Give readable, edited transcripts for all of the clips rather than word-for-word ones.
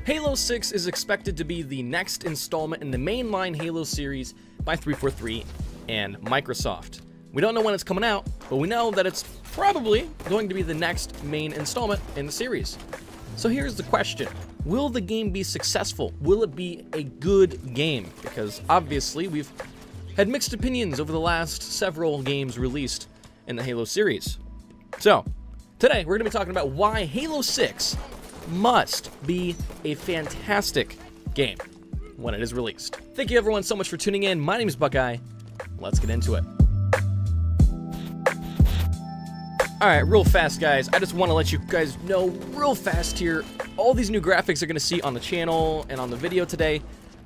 Halo 6 is expected to be the next installment in the mainline Halo series by 343 and Microsoft. We don't know when it's coming out, but we know that it's probably going to be the next main installment in the series. So here's the question. Will the game be successful? Will it be a good game? Because obviously we've had mixed opinions over the last several games released in the Halo series. So today we're going to be talking about why Halo 6 must be a fantastic game when it is released. Thank you everyone so much for tuning in. My name is Buckeye. Let's get into it. Alright, real fast guys, I just want to let you guys know real fast here, all these new graphics you're going to see on the channel and on the video today,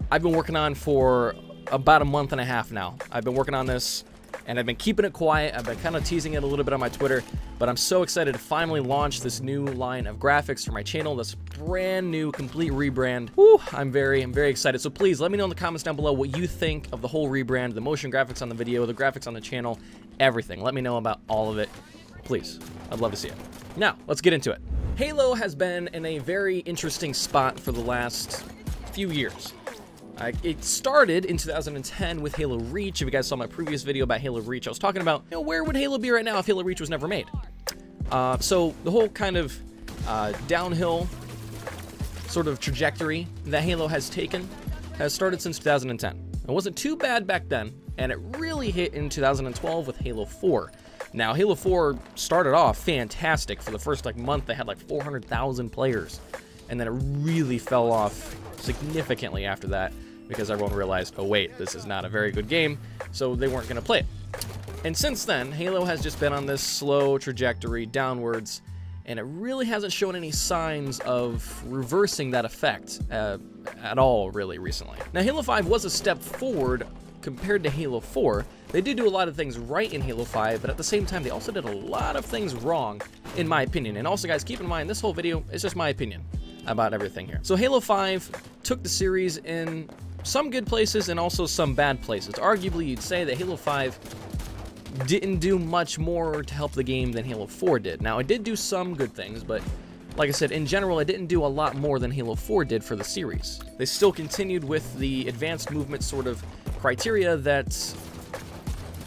I've been working on for about a month and a half now. I've been working on this, and I've been keeping it quiet. I've been kind of teasing it a little bit on my Twitter, but I'm so excited to finally launch this new line of graphics for my channel, this brand new, complete rebrand. Woo, I'm very excited. So please let me know in the comments down below what you think of the whole rebrand, the motion graphics on the video, the graphics on the channel, everything. Let me know about all of it. Please, I'd love to see it. Now, let's get into it. Halo has been in a very interesting spot for the last few years. It started in 2010 with Halo Reach. If you guys saw my previous video about Halo Reach, I was talking about, where would Halo be right now if Halo Reach was never made? So the whole kind of downhill sort of trajectory that Halo has taken has started since 2010. It wasn't too bad back then, and it really hit in 2012 with Halo 4. Now, Halo 4 started off fantastic. For the first month, they had 400,000 players, and then it really fell off significantly after that because everyone realized, oh wait, this is not a very good game, so they weren't going to play it. And since then, Halo has just been on this slow trajectory downwards, and it really hasn't shown any signs of reversing that effect at all, really, recently. Now, Halo 5 was a step forward compared to Halo 4. They did do a lot of things right in Halo 5, but at the same time, they also did a lot of things wrong, in my opinion. And also, guys, keep in mind, this whole video is just my opinion about everything here. So Halo 5 took the series in some good places and also some bad places. Arguably, you'd say that Halo 5 didn't do much more to help the game than Halo 4 did. Now, it did do some good things, but like I said, in general, it didn't do a lot more than Halo 4 did for the series. They still continued with the advanced movement sort of criteria that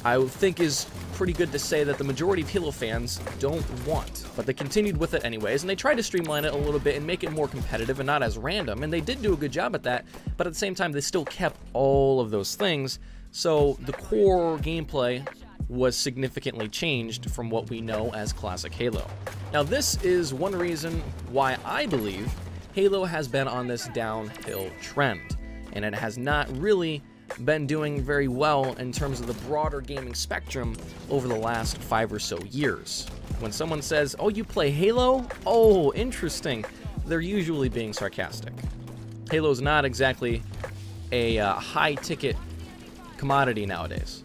I think is pretty good to say that the majority of Halo fans don't want. But they continued with it anyways, and they tried to streamline it a little bit and make it more competitive and not as random, and they did do a good job at that, but at the same time, they still kept all of those things, so the core gameplay was significantly changed from what we know as classic Halo. Now, this is one reason why I believe Halo has been on this downhill trend, and it has not really been doing very well in terms of the broader gaming spectrum over the last 5 or so years. When someone says, oh, you play Halo? Oh, interesting. They're usually being sarcastic. Halo's not exactly a high-ticket commodity nowadays.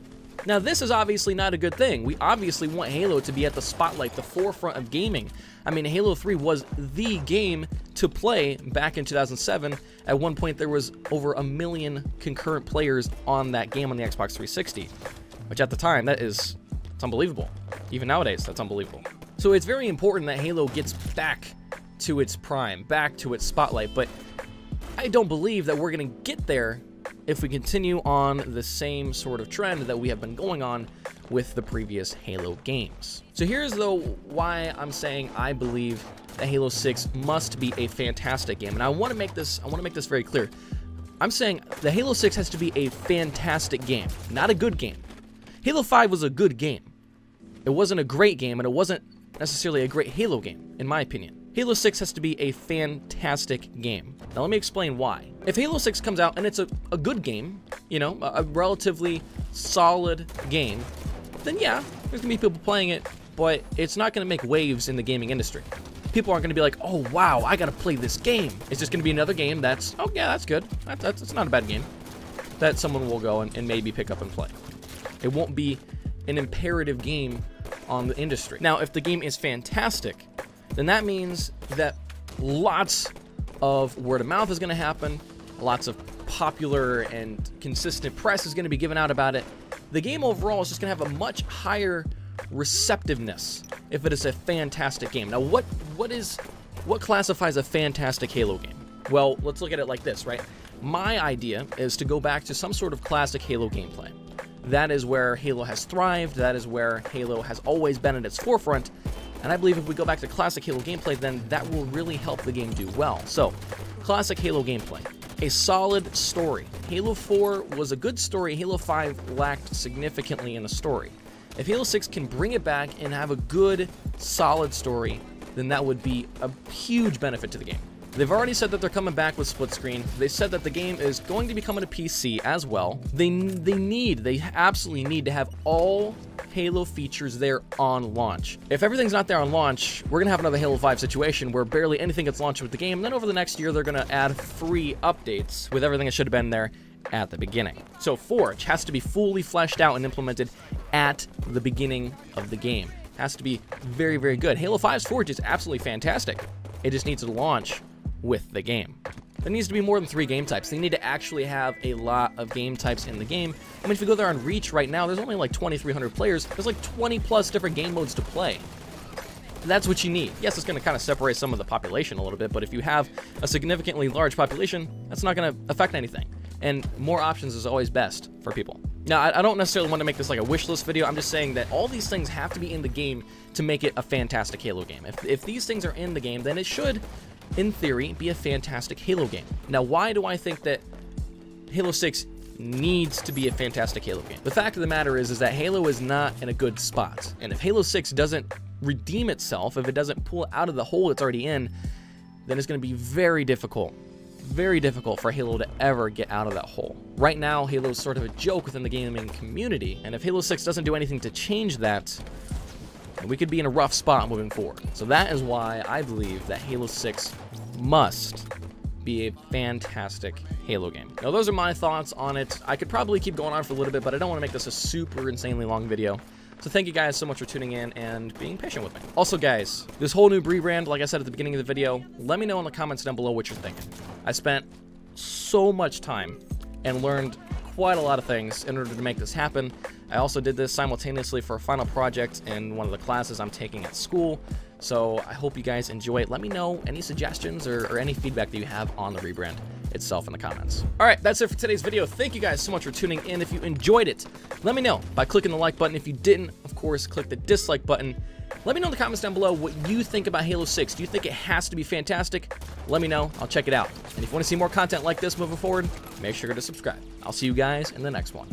Now, this is obviously not a good thing. We obviously want Halo to be at the spotlight, the forefront of gaming. I mean, Halo 3 was the game to play back in 2007. At one point, there was over 1 million concurrent players on that game on the Xbox 360, which at the time, it's unbelievable. Even nowadays, that's unbelievable. So it's very important that Halo gets back to its prime, back to its spotlight, but I don't believe that we're going to get there if we continue on the same sort of trend that we have been going on with the previous Halo games. So here's though why I'm saying I believe that Halo 6 must be a fantastic game, and I want to make this very clear. I'm saying that Halo 6 has to be a fantastic game, not a good game. Halo 5 was a good game. It wasn't a great game, and it wasn't necessarily a great Halo game, in my opinion. Halo 6 has to be a fantastic game. Now let me explain why. If Halo 6 comes out and it's a good game, a relatively solid game, then yeah, there's gonna be people playing it, but it's not gonna make waves in the gaming industry. People aren't gonna be like, oh wow, I gotta play this game. It's just gonna be another game that's, oh yeah, that's good. That's not a bad game. That someone will go and maybe pick up and play. It won't be an imperative game on the industry. Now, if the game is fantastic, then that means that lots of word of mouth is going to happen, lots of popular and consistent press is going to be given out about it. The game overall is just going to have a much higher receptiveness if it is a fantastic game. Now, what classifies a fantastic Halo game? Well, let's look at it like this, right? My idea is to go back to some sort of classic Halo gameplay. That is where Halo has thrived, that is where Halo has always been at its forefront, and I believe if we go back to classic Halo gameplay, then that will really help the game do well. So, classic Halo gameplay. A solid story. Halo 4 was a good story, Halo 5 lacked significantly in the story. If Halo 6 can bring it back and have a good, solid story, then that would be a huge benefit to the game. They've already said that they're coming back with split screen. They said that the game is going to be coming to PC as well. They absolutely need to have all Halo features there on launch. If everything's not there on launch, we're gonna have another Halo 5 situation where barely anything gets launched with the game, and then over the next year they're gonna add free updates with everything that should have been there at the beginning. So Forge has to be fully fleshed out and implemented at the beginning of the game. Has to be very, very good. Halo 5's Forge is absolutely fantastic. It just needs to launch with the game. There needs to be more than 3 game types. They need to actually have a lot of game types in the game. I mean, if you go there on Reach right now, there's only like 2,300 players. There's like 20 plus different game modes to play. That's what you need. Yes, it's going to kind of separate some of the population a little bit, but if you have a significantly large population, that's not going to affect anything. And more options is always best for people. Now, I don't necessarily want to make this like a wish list video. I'm just saying that all these things have to be in the game to make it a fantastic Halo game. If these things are in the game, then it should, in theory, be a fantastic Halo game. Now, why do I think that Halo 6 needs to be a fantastic Halo game? The fact of the matter is that Halo is not in a good spot. And if Halo 6 doesn't redeem itself, if it doesn't pull it out of the hole it's already in, then it's going to be very difficult for Halo to ever get out of that hole. Right now, Halo is sort of a joke within the gaming community, and if Halo 6 doesn't do anything to change that, we could be in a rough spot moving forward. So that is why I believe that Halo 6 must be a fantastic Halo game. Now, those are my thoughts on it. I could probably keep going on for a little bit, but I don't want to make this a super insanely long video. So thank you guys so much for tuning in and being patient with me. Also, guys, this whole new rebrand, like I said at the beginning of the video, let me know in the comments down below what you're thinking. I spent so much time and learned quite a lot of things in order to make this happen. I also did this simultaneously for a final project in one of the classes I'm taking at school. So I hope you guys enjoy it. Let me know any suggestions or any feedback that you have on the rebrand itself in the comments. All right, that's it for today's video. Thank you guys so much for tuning in. If you enjoyed it, let me know by clicking the like button. If you didn't, of course, click the dislike button. Let me know in the comments down below what you think about Halo 6. Do you think it has to be fantastic? Let me know. I'll check it out. And if you want to see more content like this moving forward, make sure to subscribe. I'll see you guys in the next one.